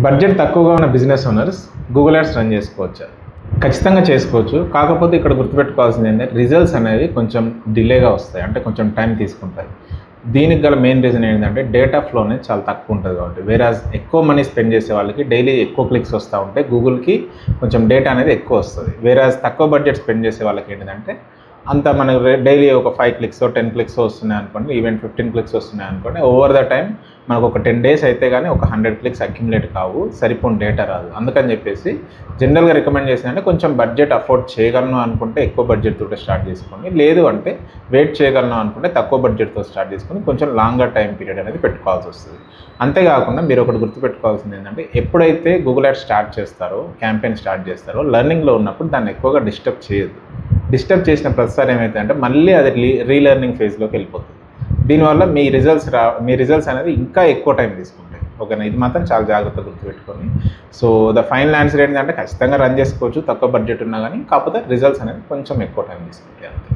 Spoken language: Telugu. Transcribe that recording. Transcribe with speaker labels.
Speaker 1: బడ్జెట్ తక్కువగా ఉన్న business owners Google ads run చేసుకోవచ్చా? ఖచ్చితంగా చేసుకోవచ్చు. కాకపోతే ఇక్కడ గుర్తుపెట్టుకోవాల్సింది ఏంటంటే రిజల్ట్స్ అనేవి కొంచెం డిలేగా వస్తాయి, అంటే కొంచెం టైం తీసుకుంటాయి. దీనికి గల మెయిన్ రీజన్ ఏంటంటే డేటా ఫ్లో అనేది చాలా తక్కువ ఉంటుంది కాబట్టి. వేరాజ్ ఎక్కువ మనీ స్పెండ్ చేసే వాళ్ళకి డైలీ ఎక్కువ క్లిక్స్ వస్తూ ఉంటాయి, గూగుల్కి కొంచెం డేటా అనేది ఎక్కువ వస్తుంది. వేరాజ్ తక్కువ బడ్జెట్ స్పెండ్ చేసే వాళ్ళకి ఏంటంటే అంత మనకు డైలీ ఒక 5 క్లిక్స్ 10 క్లిక్స్ వస్తున్నాయి అనుకోండి, ఈవెన్ 15 క్లిక్స్ వస్తున్నాయి అనుకోండి, ఓవర్ ద టైం మనకు ఒక 10 days అయితే కానీ ఒక 100 క్లిక్స్ అక్యుములేట్ కావు, సరిపోని డేటా రాదు. అందుకని చెప్పేసి జనరల్గా రికమెండ్ చేసిందంటే కొంచెం బడ్జెట్ అఫోర్డ్ చేయగలను అనుకుంటే ఎక్కువ బడ్జెట్ తోటి స్టార్ట్ చేసుకోండి, లేదు అంటే వెయిట్ చేయగలను అనుకుంటే తక్కువ బడ్జెట్తో స్టార్ట్ చేసుకొని కొంచెం లాంగర్ టైం పీరియడ్ అనేది పెట్టుకోవాల్సి వస్తుంది. అంతేకాకుండా మీరు ఒకటి గుర్తుపెట్టుకోవాల్సింది ఏంటంటే ఎప్పుడైతే గూగుల్ యాడ్స్ స్టార్ట్ చేస్తారో, క్యాంపెయిన్ స్టార్ట్ చేస్తారో, లెర్నింగ్లో ఉన్నప్పుడు దాన్ని ఎక్కువగా డిస్టర్బ్ చేయదు. డిస్టర్బ్ చేసిన ప్రతిసారి ఏమైతే అంటే మళ్ళీ అది రీలెర్నింగ్ ఫేజ్లోకి వెళ్ళిపోతుంది. దీనివల్ల మీ రిజల్ట్స్ అనేది ఇంకా ఎక్కువ టైం తీసుకుంటాయి. ఓకేనా, ఇది మాత్రం చాలా జాగ్రత్తగా గుర్తుపెట్టుకొని. సో ద ఫైనల్ ఆన్సర్ ఏంటంటే ఖచ్చితంగా రన్ చేసుకోవచ్చు తక్కువ బడ్జెట్ ఉన్నా కానీ, కాకపోతే రిజల్ట్స్ అనేది కొంచెం ఎక్కువ టైం తీసుకుంటాయి అంతే.